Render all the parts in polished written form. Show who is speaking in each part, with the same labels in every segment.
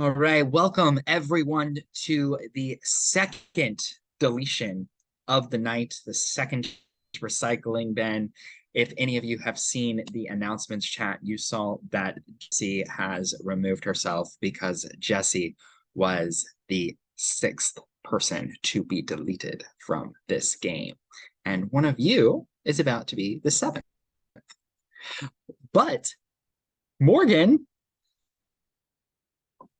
Speaker 1: All right, welcome everyone to the second deletion of the night, the second recycling bin. If any of you have seen the announcements chat, you saw that Jessie has removed herself because Jessie was the sixth person to be deleted from this game. And one of you is about to be the seventh. But Morgan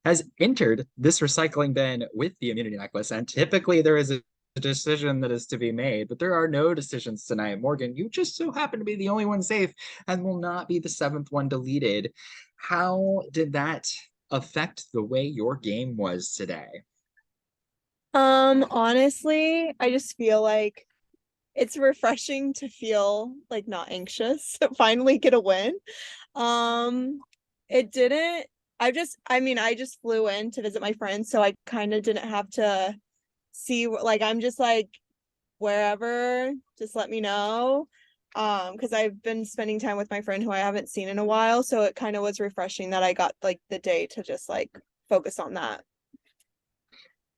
Speaker 1: has entered this recycling bin with the immunity necklace, and typically there is a decision that is to be made, but there are no decisions tonight. Morgan, you just so happen to be the only one safe and will not be the seventh one deleted. How did that affect the way your game was today?
Speaker 2: Honestly, I just feel like it's refreshing to feel like not anxious, finally get a win. Um, it didn't, I just flew in to visit my friends, so I kind of didn't have to see, like, I'm just like, wherever, just let me know. Because I've been spending time with my friend who I haven't seen in a while, so it kind of was refreshing that I got like the day to just like focus on that.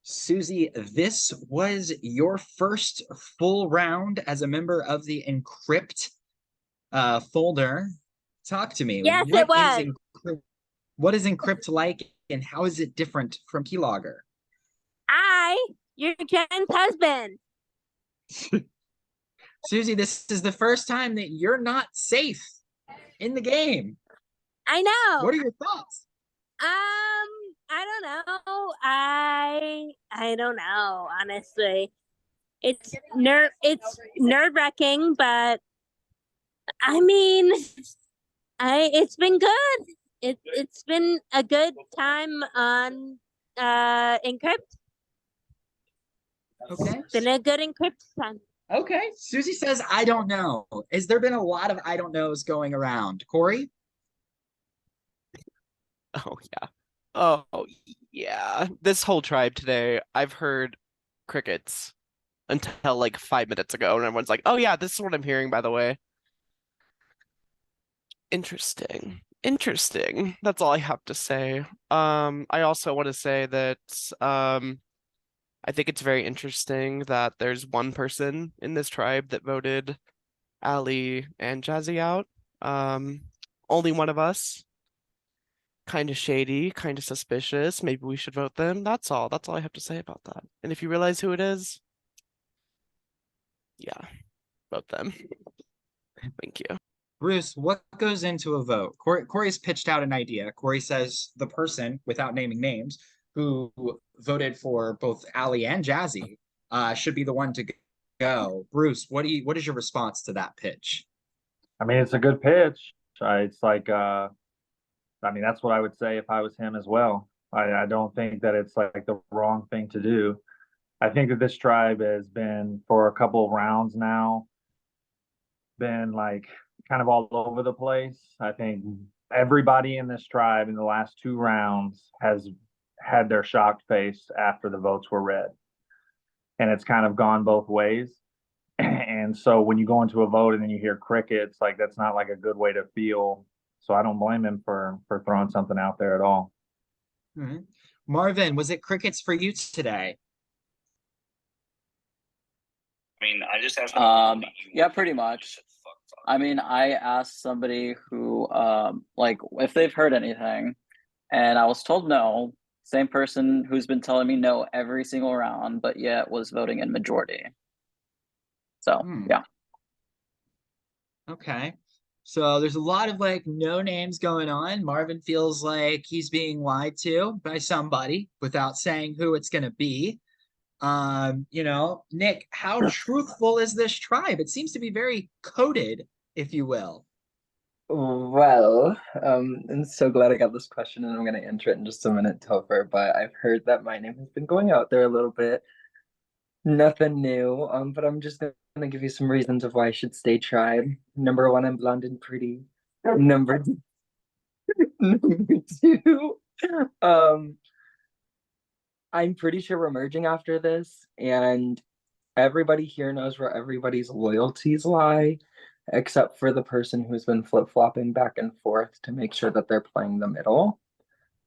Speaker 1: Susie, this was your first full round as a member of the Encrypt folder. Talk to me.
Speaker 3: Yes, it was.
Speaker 1: What is Encrypt like, and how is it different from Keylogger?
Speaker 3: Your Jen's husband.
Speaker 1: Susie, this is the first time that you're not safe in the game.
Speaker 3: I know.
Speaker 1: What are your thoughts?
Speaker 3: I don't know. I don't know, honestly. It's nerve-wracking, but I mean, I it's been good. It's been a good time on Encrypt.
Speaker 1: Okay.
Speaker 3: It's been a good Encrypt time.
Speaker 1: Okay. Susie says, I don't know. Has there been a lot of I don't knows going around? Corey?
Speaker 4: Oh yeah. Oh yeah. This whole tribe today, I've heard crickets until like 5 minutes ago, and everyone's like, "Oh yeah, this is what I'm hearing, by the way." Interesting. Interesting. That's all I have to say. I also want to say that I think it's very interesting that there's one person in this tribe that voted Ali and Jazzy out. Only one of us. Kind of shady, kind of suspicious. Maybe we should vote them. That's all. That's all I have to say about that. And if you realize who it is, yeah, vote them. Thank you.
Speaker 1: Bruce, what goes into a vote? Corey's pitched out an idea. Corey says the person, without naming names, who voted for both Ali and Jazzy should be the one to go. Bruce, what is your response to that pitch?
Speaker 5: I mean, it's a good pitch. It's like, I mean, that's what I would say if I was him as well. I don't think that it's like the wrong thing to do. I think that this tribe has been for a couple of rounds now, been like kind of all over the place. I think everybody in this tribe in the last two rounds has had their shocked face after the votes were read. And it's kind of gone both ways. And so when you go into a vote and then you hear crickets, like that's not like a good way to feel. So I don't blame him for throwing something out there at all.
Speaker 1: Mm-hmm. Marvin, was it crickets for you today?
Speaker 6: I mean, I just asked.
Speaker 7: Yeah, pretty much. I mean, I asked somebody who, like, if they've heard anything, and I was told no. Same person who's been telling me no every single round, but yet was voting in majority. So, yeah.
Speaker 1: Okay. So there's a lot of like no names going on. Marvin feels like he's being lied to by somebody without saying who it's going to be. Nick, how truthful is this tribe? It seems to be very coded, if you will.
Speaker 8: Well, I'm so glad I got this question, and I'm going to answer it in just a minute, Topher, but I've heard that my name has been going out there a little bit. Nothing new, but I'm just going to give you some reasons of why I should stay tribe. Number one, I'm blonde and pretty. Number two, I'm pretty sure we're merging after this, and everybody here knows where everybody's loyalties lie, except for the person who's been flip-flopping back and forth to make sure that they're playing the middle.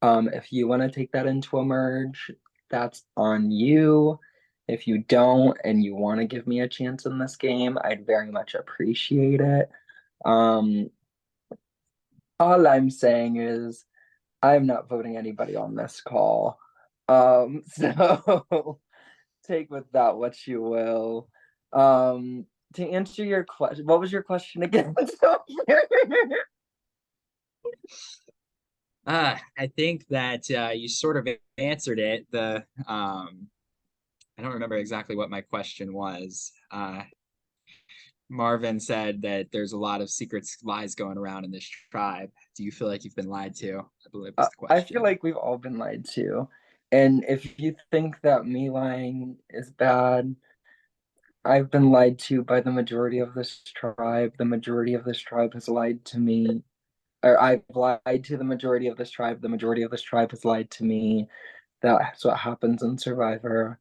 Speaker 8: If you want to take that into a merge, that's on you. If you don't and you want to give me a chance in this game, I'd very much appreciate it. All I'm saying is I'm not voting anybody on this call. So take with that what you will. To answer your question, what was your question again?
Speaker 1: I think that you sort of answered it. I don't remember exactly what my question was. Marvin said that there's a lot of secret lies going around in this tribe. Do you feel like you've been lied to? I believe was the
Speaker 8: I
Speaker 1: question.
Speaker 8: feel like we've all been lied to. And if you think that me lying is bad, I've been lied to by the majority of this tribe. The majority of this tribe has lied to me. Or I've lied to the majority of this tribe. The majority of this tribe has lied to me. That's what happens in Survivor.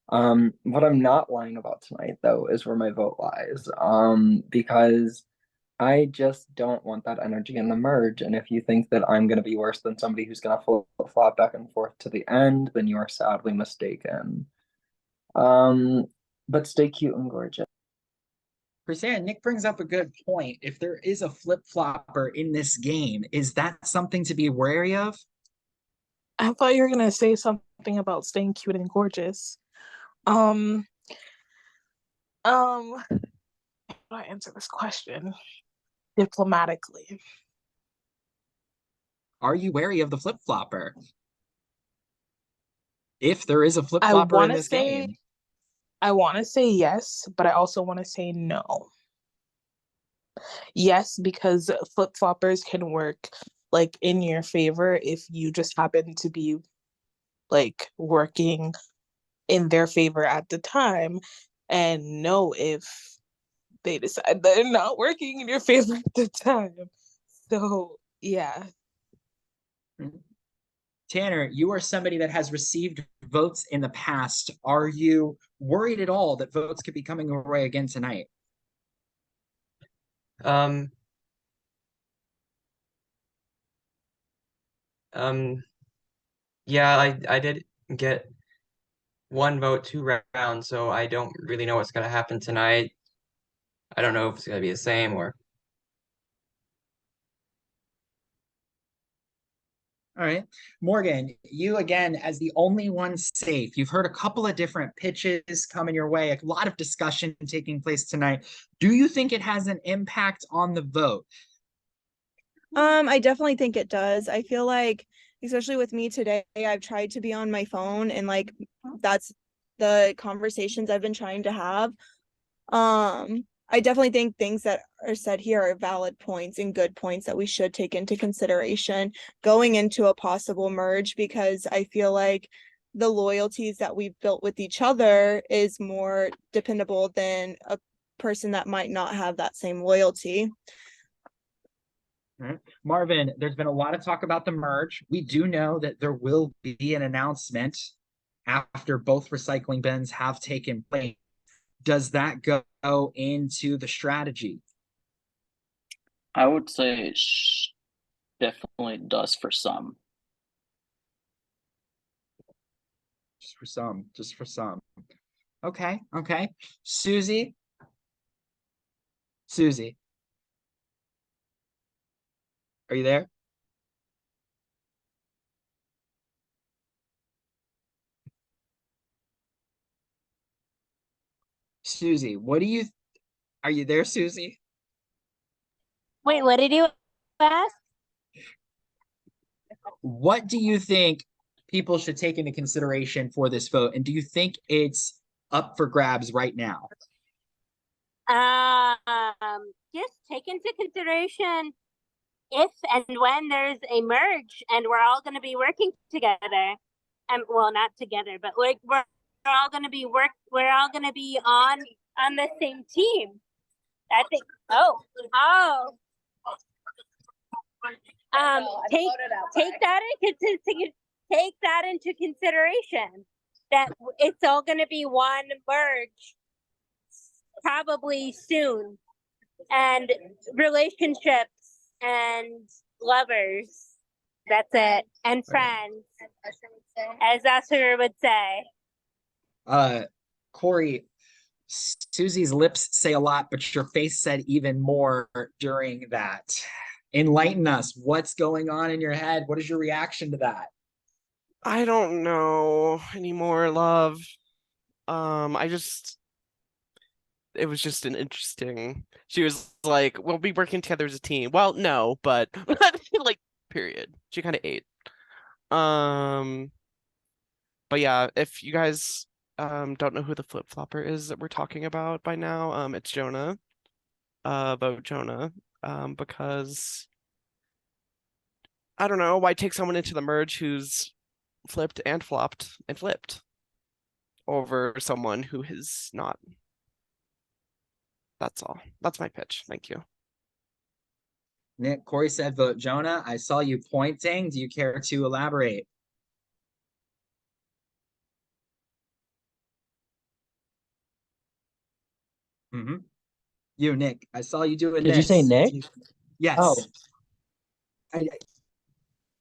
Speaker 8: What I'm not lying about tonight, though, is where my vote lies. Because I just don't want that energy in the merge. And if you think that I'm going to be worse than somebody who's going to flop back and forth to the end, then you are sadly mistaken. But stay cute and gorgeous.
Speaker 1: Chrisanne, Nick brings up a good point. If there is a flip-flopper in this game, is that something to be wary of?
Speaker 9: I thought you were gonna say something about staying cute and gorgeous. How do I answer this question diplomatically?
Speaker 1: Are you wary of the flip-flopper? If there is a flip-flopper in this game.
Speaker 9: I want to say yes, but I also want to say no. Yes, because flip-floppers can work like in your favor if you just happen to be like working in their favor at the time, and no if they decide they're not working in your favor at the time. So yeah.
Speaker 1: Tanner, you are somebody that has received votes in the past. Are you worried at all that votes could be coming your way again tonight?
Speaker 10: Yeah, I did get one vote, 2 rounds, so I don't really know what's gonna happen tonight. I don't know if it's gonna be the same or
Speaker 1: All right. Morgan, you again, as the only one safe, you've heard a couple of different pitches coming your way, a lot of discussion taking place tonight. Do you think it has an impact on the vote?
Speaker 2: I definitely think it does. I feel like, especially with me today, I've tried to be on my phone and like that's the conversations I've been trying to have. I definitely think things that are said here are valid points and good points that we should take into consideration going into a possible merge, because I feel like the loyalties that we've built with each other is more dependable than a person that might not have that same loyalty.
Speaker 1: Marvin, there's been a lot of talk about the merge. We do know that there will be an announcement after both recycling bins have taken place. Does that go into the strategy?
Speaker 7: I would say it definitely does for some.
Speaker 1: Just for some. Okay. Susie, are you there? Susie, are you there, Susie?
Speaker 3: Wait, what did you ask?
Speaker 1: What do you think people should take into consideration for this vote? And do you think it's up for grabs right now?
Speaker 3: Just take into consideration if and when there's a merge and we're all going to be working together. And well, not together, but like we're all going to be we're all going to be on the same team. I think take that into consideration, that it's all going to be one merge probably soon, and relationships and lovers That's it. And friends, as Usher would say.
Speaker 1: Corey, Susie's lips say a lot, but your face said even more during that. Enlighten us. What's going on in your head? What is your reaction to that?
Speaker 4: I don't know anymore, love. It was just an interesting. She was like, "We'll be working together as a team." Well, no, but like, period. She kind of ate. Um, but yeah, if you guys don't know who the flip flopper is that we're talking about by now, it's Jonah. Vote Jonah. Because I don't know why take someone into the merge who's flipped and flopped and flipped over someone who has not. That's all. That's my pitch. Thank you.
Speaker 1: Nick, Corey said vote Jonah. I saw you pointing. Do you care to elaborate? You, Nick. I saw you doing
Speaker 8: Did you say
Speaker 1: this.
Speaker 8: Nick?
Speaker 1: Yes.
Speaker 8: Oh, I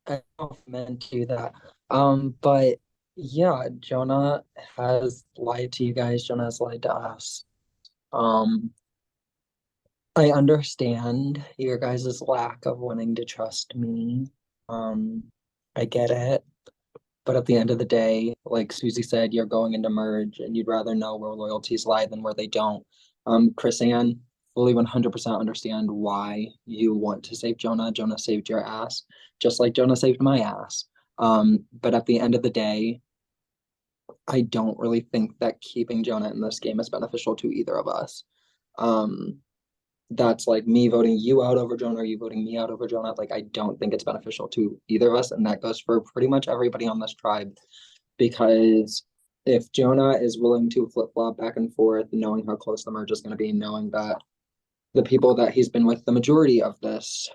Speaker 8: don't know if I meant to that. But yeah, Jonah has lied to you guys. Jonah has lied to us. I understand your guys' lack of wanting to trust me. I get it. But at the end of the day, like Susie said, you're going into merge and you'd rather know where loyalties lie than where they don't. Chris Ann, fully 100% understand why you want to save Jonah. Jonah saved your ass, just like Jonah saved my ass. But at the end of the day, I don't really think that keeping Jonah in this game is beneficial to either of us. That's like me voting you out over Jonah or you voting me out over Jonah. Like, I don't think it's beneficial to either of us. And that goes for pretty much everybody on this tribe. Because if Jonah is willing to flip-flop back and forth, knowing how close the merge is going to be, knowing that the people that he's been with the majority of this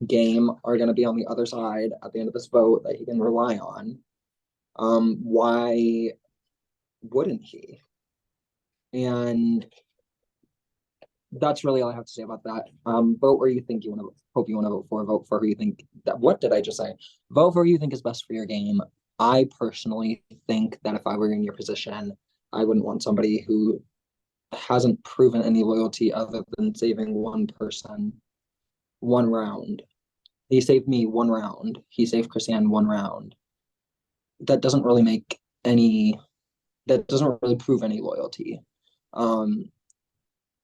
Speaker 8: game are going to be on the other side at the end of this vote that he can rely on, why wouldn't he? And that's really all I have to say about that. Vote where you think you want to hope you want to vote for. Vote for who you think that. What did I just say? Vote for who you think is best for your game. I personally think that if I were in your position, I wouldn't want somebody who hasn't proven any loyalty other than saving one person, one round. He saved me one round. He saved Chrisanne one round. That doesn't really make any. That doesn't really prove any loyalty.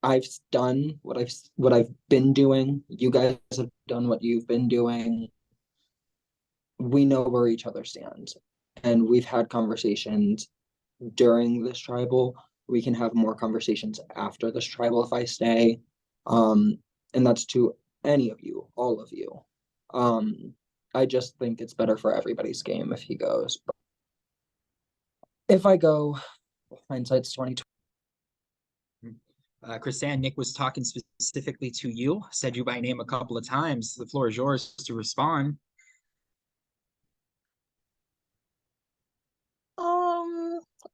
Speaker 8: I've done what I've been doing. You guys have done what you've been doing. We know where each other stands. And we've had conversations during this tribal. We can have more conversations after this tribal if I stay. And that's to any of you, all of you. I just think it's better for everybody's game if he goes. But if I go, hindsight's 2020.
Speaker 1: Chrisanne, Nick was talking specifically to you, said you by name a couple of times. The floor is yours to respond.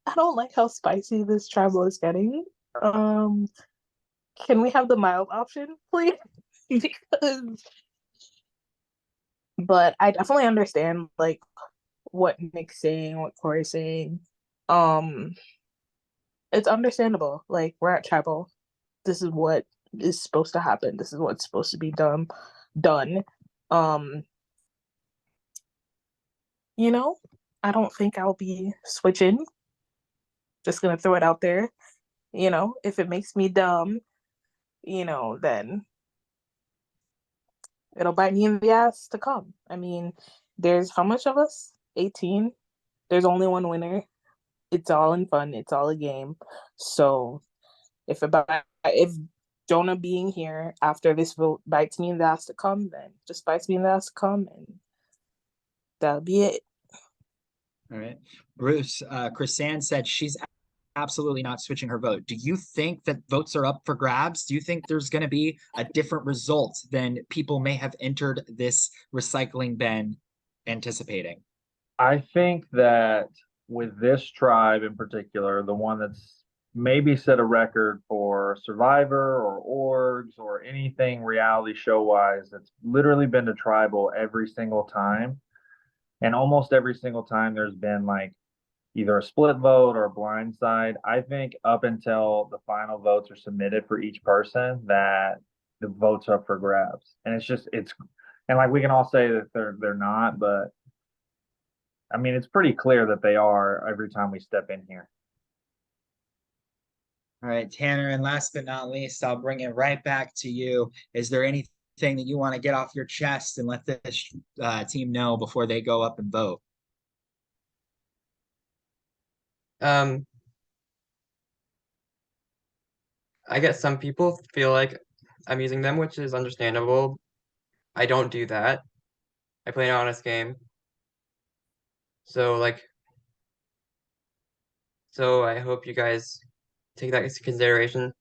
Speaker 9: I don't like how spicy this tribal is getting. Can we have the mild option, please? But I definitely understand like what Nick's saying, what Corey's saying. It's understandable. Like, we're at tribal. This is what is supposed to happen. This is what's supposed to be done. You know, I don't think I'll be switching. Just gonna throw it out there. You know, if it makes me dumb, then it'll bite me in the ass to come. I mean, there's how much of us? 18. There's only one winner. It's all in fun. It's all a game. So if Jonah being here after this vote bites me in the ass to come, then just bites me in the ass to come, and that'll be it.
Speaker 1: All right. Bruce, Chrisanne said she's absolutely not switching her vote. Do you think that votes are up for grabs? Do you think there's going to be a different result than people may have entered this recycling bin anticipating?
Speaker 5: I think that with this tribe in particular, the one that's maybe set a record for Survivor or orgs or anything reality show wise that's literally been to tribal every single time. And almost every single time there's been like either a split vote or a blind side. I think up until the final votes are submitted for each person, that the votes are up for grabs. And and like we can all say that they're not, but I mean it's pretty clear that they are every time we step in here.
Speaker 1: All right, Tanner, and last but not least, I'll bring it right back to you. Is there anything that you want to get off your chest and let this team know before they go up and vote?
Speaker 10: I guess some people feel like I'm using them, which is understandable. I don't do that. I play an honest game. So I hope you guys take that into consideration.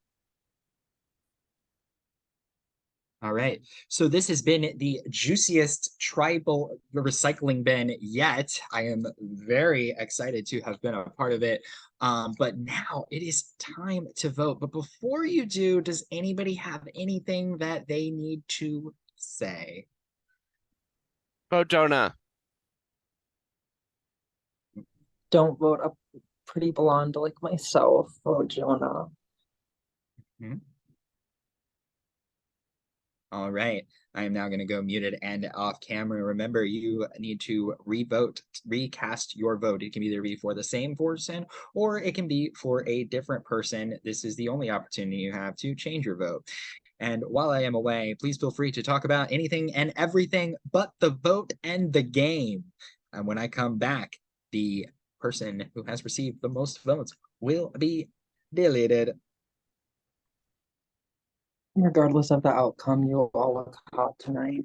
Speaker 1: All right. So this has been the juiciest tribal recycling bin yet. I am very excited to have been a part of it. But now it is time to vote. But before you do, does anybody have anything that they need to say?
Speaker 4: Vote Jonah.
Speaker 8: Don't vote a pretty blonde like myself. Vote Jonah.
Speaker 1: All right. I am now going to go muted and off camera. Remember, you need to recast your vote. It can either be for the same person or it can be for a different person. This is the only opportunity you have to change your vote. And while I am away, please feel free to talk about anything and everything but the vote and the game. And when I come back, the person who has received the most votes will be deleted.
Speaker 8: Regardless of the outcome, you all look hot tonight.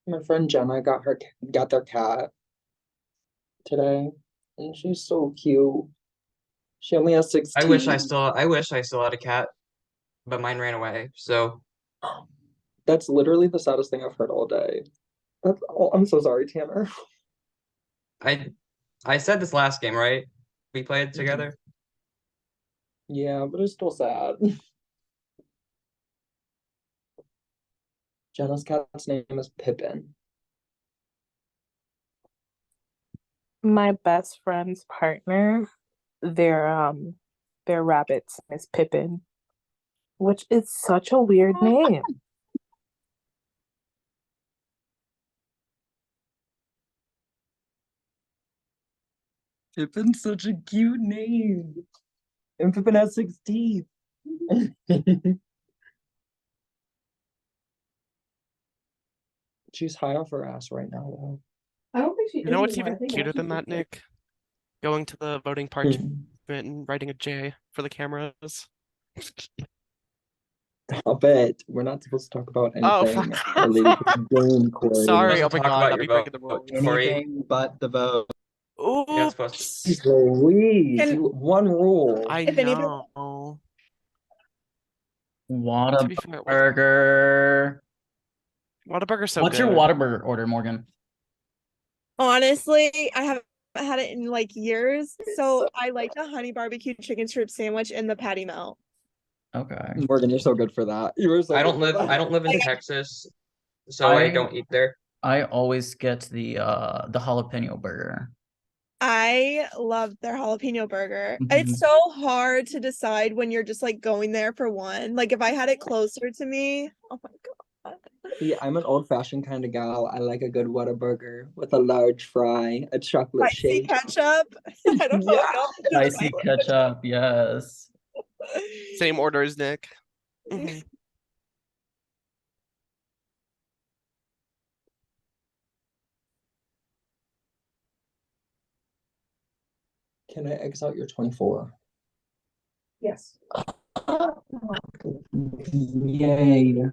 Speaker 8: My friend Jenna got their cat today, and she's so cute. She only has 6
Speaker 10: I
Speaker 8: teeth.
Speaker 10: wish I still had a cat, but mine ran away. So
Speaker 8: That's literally the saddest thing I've heard all day. I'm so sorry, Tanner.
Speaker 10: I said this last game, right? We played together.
Speaker 8: Yeah, but it's still sad. Jenna's cat's name is Pippin.
Speaker 9: My best friend's partner, their rabbit's name is Pippin, which is such a weird name.
Speaker 8: Pippin's such a cute name. And Pippin has 6 teeth. She's high off her ass right now, though.
Speaker 9: I don't think she
Speaker 4: You know what's even cuter than that, Nick? Going to the voting parchment and writing a J for the cameras.
Speaker 8: Stop it. We're not supposed to talk about
Speaker 4: Oh,
Speaker 8: anything related to the game, Corey.
Speaker 4: sorry.
Speaker 10: You're
Speaker 4: Oh
Speaker 10: supposed
Speaker 4: my
Speaker 10: to talk
Speaker 4: god,
Speaker 10: about
Speaker 4: I'll
Speaker 10: your
Speaker 4: be breaking the
Speaker 10: vote,
Speaker 4: rules.
Speaker 10: Corey.
Speaker 1: Anything but the vote.
Speaker 10: You're not supposed to.
Speaker 4: Oops.
Speaker 8: Louise,
Speaker 2: Can-
Speaker 8: one rule.
Speaker 4: I
Speaker 2: If anybody-
Speaker 4: know. To be fair, it wasn't.
Speaker 11: Whataburger.
Speaker 4: Whataburger's so
Speaker 11: What's
Speaker 4: good.
Speaker 11: your Whataburger order, Morgan?
Speaker 2: Honestly, I haven't had it in like years. So I like the honey barbecue chicken strip sandwich and the patty melt.
Speaker 11: Okay.
Speaker 8: Morgan, you're so good for that. You were so
Speaker 10: I
Speaker 8: good
Speaker 10: don't
Speaker 8: for
Speaker 10: live
Speaker 8: that.
Speaker 10: I don't live in Texas, so I
Speaker 11: I-
Speaker 10: don't eat there.
Speaker 11: I always get the jalapeno burger.
Speaker 2: I love their jalapeno burger.
Speaker 11: Mhm.
Speaker 2: It's so hard to decide when you're just like going there for one. Like if I had it closer to me, oh my god.
Speaker 8: See, I'm an old-fashioned kind of gal. I like a good Whataburger with a large fry, a chocolate
Speaker 2: Spicy
Speaker 8: shake.
Speaker 2: ketchup. I don't know.
Speaker 8: Yeah.
Speaker 2: if y'all do
Speaker 11: Spicy ketchup, yes.
Speaker 4: Same order as Nick. Mhm.
Speaker 8: Can I X out your 24?
Speaker 12: Yes.
Speaker 8: Yay.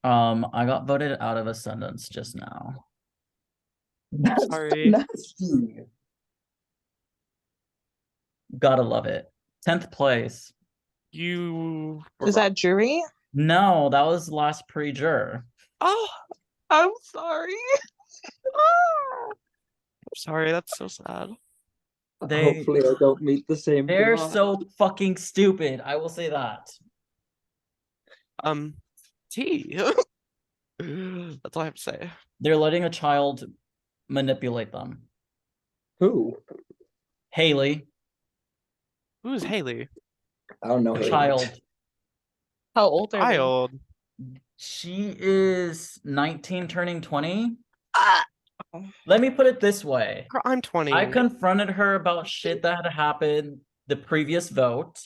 Speaker 11: I got voted out of Ascendance just now.
Speaker 8: That's
Speaker 4: Sorry.
Speaker 8: nasty.
Speaker 11: Gotta love it. 10th place.
Speaker 4: You were
Speaker 9: Is that jury?
Speaker 11: No, that was last pre-jur.
Speaker 9: Oh, I'm sorry.
Speaker 4: sorry, that's so sad.
Speaker 8: Hopefully I don't meet the same
Speaker 11: They're
Speaker 8: God.
Speaker 11: so fucking stupid. I will say that.
Speaker 4: T. That's all I have to say.
Speaker 11: They're letting a child manipulate them.
Speaker 8: Who?
Speaker 11: Haley,
Speaker 4: Who's Haley?
Speaker 8: I don't know.
Speaker 11: a
Speaker 8: Haley.
Speaker 11: child.
Speaker 9: How old are they?
Speaker 4: Child.
Speaker 11: She is 19 turning 20. Let me put it this way.
Speaker 4: Girl, I'm 20.
Speaker 11: I confronted her about shit that had happened the previous vote,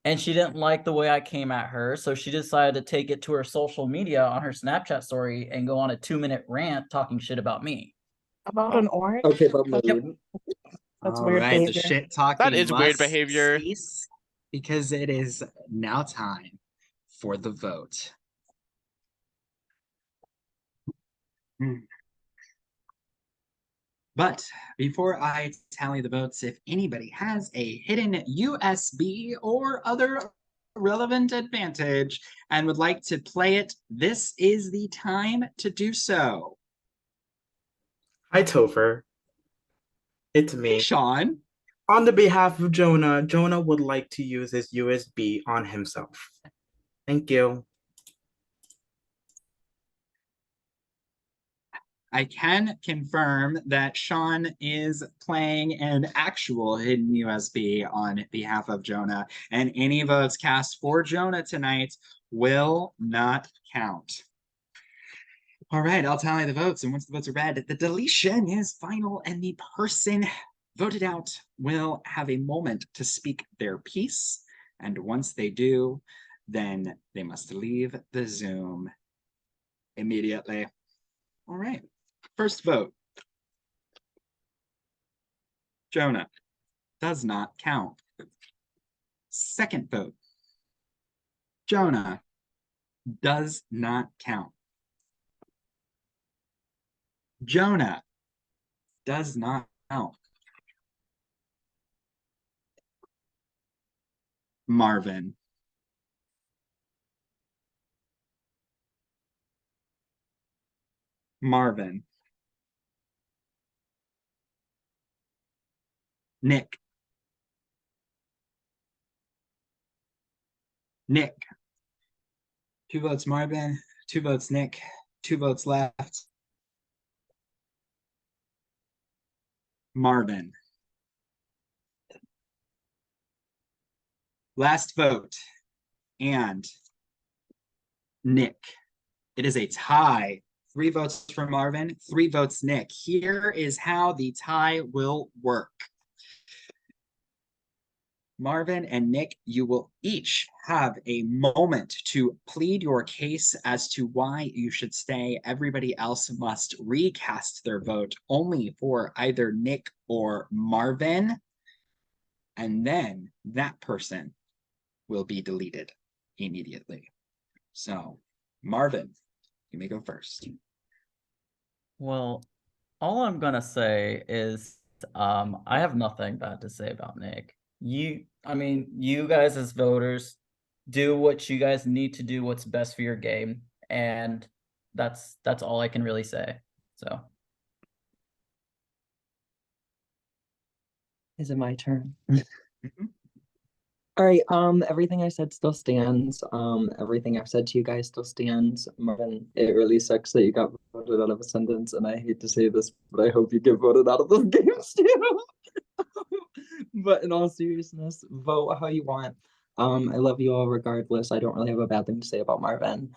Speaker 11: and she didn't like the way I came at her, so she decided to take it to her social media on her Snapchat story and go on a 2-minute rant talking shit about me.
Speaker 9: About an orange?
Speaker 8: Okay, but
Speaker 9: That's, that's weird
Speaker 1: The
Speaker 9: behavior.
Speaker 1: shit talking
Speaker 4: That is weird
Speaker 1: must
Speaker 4: behavior.
Speaker 1: cease because it is now time for the vote. But before I tally the votes, if anybody has a hidden USB or other relevant advantage and would like to play it, this is the time to do so.
Speaker 12: Hi, Topher. It's
Speaker 1: Hey,
Speaker 12: me.
Speaker 1: Sean.
Speaker 12: On the behalf of Jonah, Jonah would like to use his USB on himself. Thank you.
Speaker 1: I can confirm that Sean is playing an actual hidden USB on behalf of Jonah, and any votes cast for Jonah tonight will not count. All right, I'll tally the votes, and once the votes are read, the deletion is final, and the person voted out will have a moment to speak their piece, and once they do, then they must leave the Zoom immediately. All right. First vote. Jonah does not count. Second vote. Jonah does not count. Jonah does not count. Marvin. Marvin. Nick. Nick. 2 votes Marvin, 2 votes Nick, 2 votes left. Marvin. Last vote. And Nick. It is a tie. 3 votes for Marvin, 3 votes Nick. Here is how the tie will work. Marvin and Nick, you will each have a moment to plead your case as to why you should stay. Everybody else must recast their vote only for either Nick or Marvin. And then that person will be deleted immediately. So, Marvin, you may go first.
Speaker 11: Well, all I'm gonna say is I have nothing bad to say about Nick. You guys as voters do what you guys need to do, what's best for your game, and that's all I can really say. So
Speaker 8: Is it my turn? All right, everything I said still stands. Everything I've said to you guys still stands. Marvin, it really sucks that you got voted out of Ascendance, and I hate to say this, but I hope you get voted out of those games too. But in all seriousness, vote how you want. I love you all regardless. I don't really have a bad thing to say about Marvin.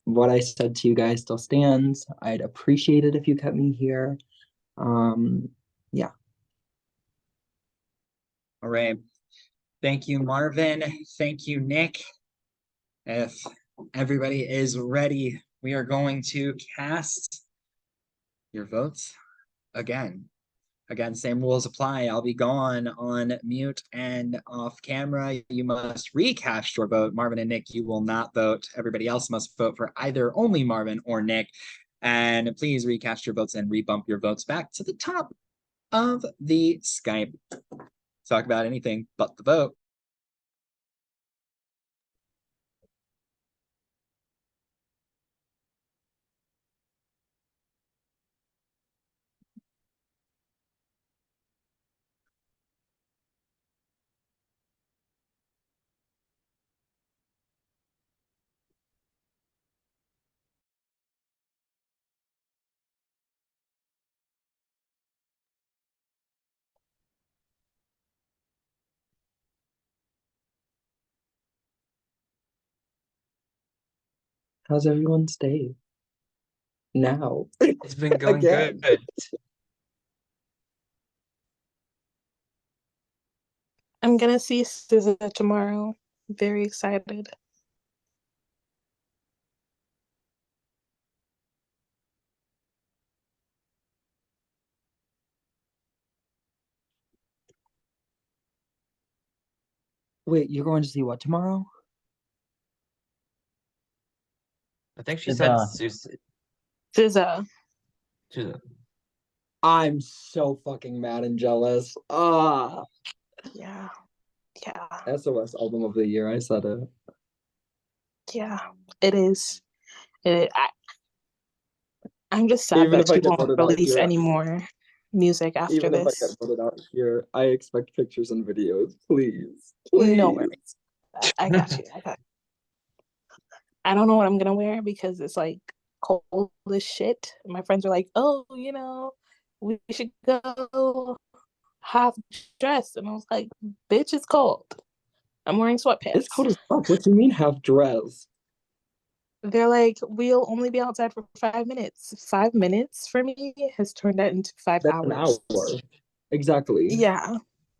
Speaker 8: What I said to you guys still stands. I'd appreciate it if you kept me here. Yeah.
Speaker 1: All right. Thank you, Marvin. Thank you, Nick. If everybody is ready, we are going to cast your votes again. Again, same rules apply. I'll be gone on mute and off camera. You must recast your vote. Marvin and Nick, you will not vote. Everybody else must vote for either only Marvin or Nick. And please recast your votes and rebump your votes back to the top of the Skype. Talk about anything but the vote.
Speaker 8: How's everyone's day? Now.
Speaker 10: It's been going
Speaker 8: Again.
Speaker 10: good.
Speaker 9: I'm gonna see SZA tomorrow. Very excited.
Speaker 8: Wait, you're going to see what tomorrow?
Speaker 10: I think she said
Speaker 9: SZA.
Speaker 8: I'm so fucking mad and jealous. Ah.
Speaker 9: Yeah. Yeah.
Speaker 8: SOS album of the year. I said it.
Speaker 9: Yeah. It is. I'm just sad
Speaker 8: Even
Speaker 9: that
Speaker 8: if I
Speaker 9: she
Speaker 8: get
Speaker 9: won't
Speaker 8: voted out
Speaker 9: release
Speaker 8: here,
Speaker 9: any more music after
Speaker 8: even if I
Speaker 9: this.
Speaker 8: get voted out here, I expect pictures and videos. Please.
Speaker 9: No
Speaker 8: Please.
Speaker 9: worries. I got you. I got you. I don't know what I'm gonna wear because it's like cold as shit. My friends are like, "Oh, you know, we should go half dressed," and I was like, "Bitch, it's cold. I'm wearing sweatpants."
Speaker 8: It's cold as fuck. What do you mean half dressed?
Speaker 9: They're like, "We'll only be outside for 5 minutes." 5 minutes for me has turned out into 5
Speaker 8: That's
Speaker 9: hours.
Speaker 8: an hour. Exactly.
Speaker 9: Yeah,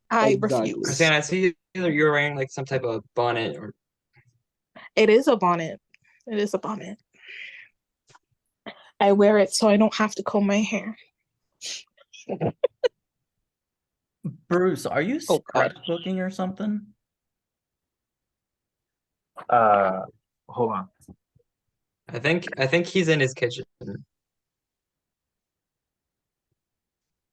Speaker 9: I
Speaker 8: Exactly.
Speaker 9: refuse.
Speaker 10: Christina, I see either you're wearing like some type of bonnet or
Speaker 9: It is a bonnet. It is a bonnet. I wear it so I don't have to comb my hair.
Speaker 11: Bruce, are you
Speaker 8: Oh, God.
Speaker 11: scrapbooking or something?
Speaker 5: Hold on.
Speaker 10: I think he's in his kitchen.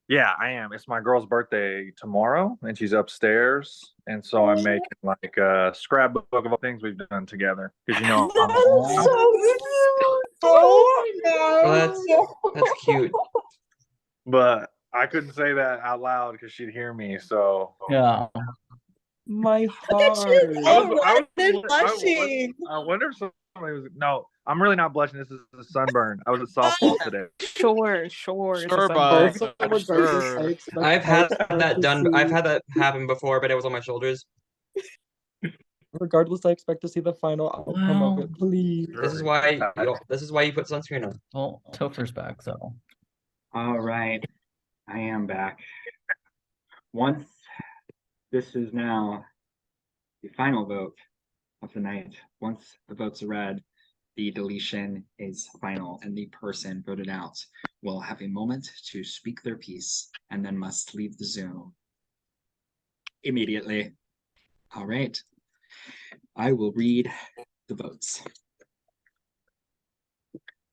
Speaker 5: Yeah, I am. It's my girl's birthday tomorrow, and she's upstairs, and so I'm making like a scrapbook of all things we've done together. Because you know,
Speaker 9: That is so cute. Oh
Speaker 10: Well, that's cute.
Speaker 5: but I couldn't say that out loud because she'd hear me. So
Speaker 11: Yeah.
Speaker 8: My
Speaker 2: Look at
Speaker 8: heart.
Speaker 2: you, all red and blushing.
Speaker 5: I wonder if somebody was. No, I'm really not blushing. This is a sunburn. I was at softball today.
Speaker 9: Sure. It's
Speaker 4: Sure,
Speaker 9: a
Speaker 4: bud.
Speaker 9: sunburn.
Speaker 8: Also, regardless, I expect
Speaker 10: I've had
Speaker 8: Parker
Speaker 10: that
Speaker 8: to
Speaker 10: done.
Speaker 8: see-
Speaker 10: I've had that happen before, but it was on my shoulders.
Speaker 8: Regardless, I expect to see the final outcome of it. Please.
Speaker 10: This is why you put sunscreen on.
Speaker 11: Well, Topher's back, so.
Speaker 1: All right, I am back. Once this is now the final vote of the night, once the votes are read, the deletion is final and the person voted out will have a moment to speak their piece and then must leave the Zoom immediately. All right, I will read the votes.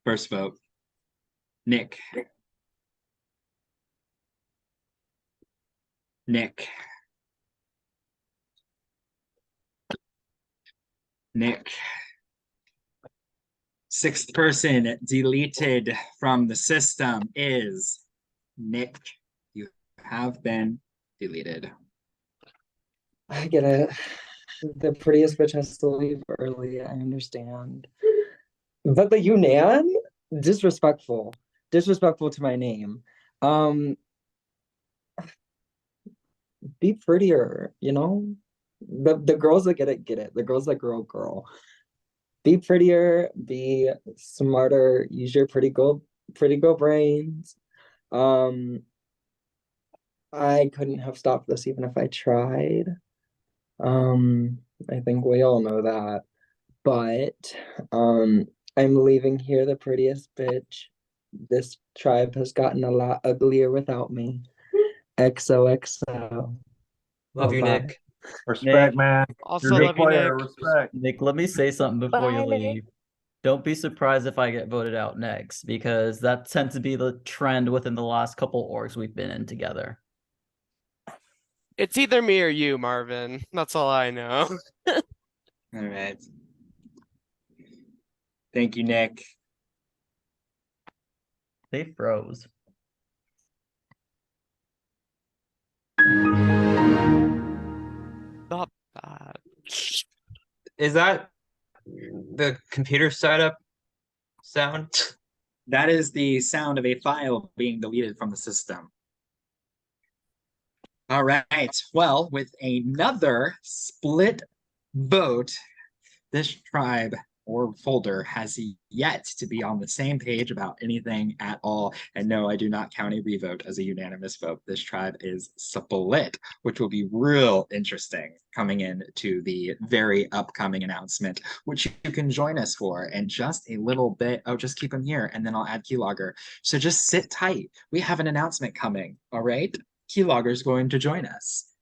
Speaker 1: First vote, Nick. Nick. Nick. Sixth person deleted from the system is Nick. You have been deleted.
Speaker 8: I get it. The prettiest bitch has to leave early. I understand. But the Yunnan? Disrespectful. Disrespectful to my name. Be prettier, you know? The girls that get it. The girls that girl. Be prettier, be smarter, use your pretty girl brains. I couldn't have stopped this even if I tried. I think we all know that. But I'm leaving here the prettiest bitch. This tribe has gotten a lot uglier without me. XOXO.
Speaker 10: Love you,
Speaker 8: Bye-bye.
Speaker 10: Nick.
Speaker 5: Respect,
Speaker 11: Nick.
Speaker 5: man.
Speaker 4: Also
Speaker 5: You're a
Speaker 4: love
Speaker 5: good
Speaker 4: you,
Speaker 5: player.
Speaker 4: Nick.
Speaker 5: Respect.
Speaker 11: Nick, let me say something before you
Speaker 2: Bye, Nick.
Speaker 11: leave. Don't be surprised if I get voted out next, because that tends to be the trend within the last couple orgs we've been in together.
Speaker 4: It's either me or you, Marvin. That's all I know.
Speaker 1: All right. Thank you, Nick.
Speaker 11: They froze.
Speaker 4: Stop that.
Speaker 10: Is that the computer startup sound?
Speaker 1: That is the sound of a file being deleted from the system. All right. Well, with another split vote, this tribe or folder has yet to be on the same page about anything at all. And no, I do not count a revote as a unanimous vote. This tribe is split, which will be real interesting coming into the very upcoming announcement, which you can join us for in just a little bit. Oh, just keep them here and then I'll add Keylogger. So just sit tight. We have an announcement coming, all right? Keylogger is going to join us.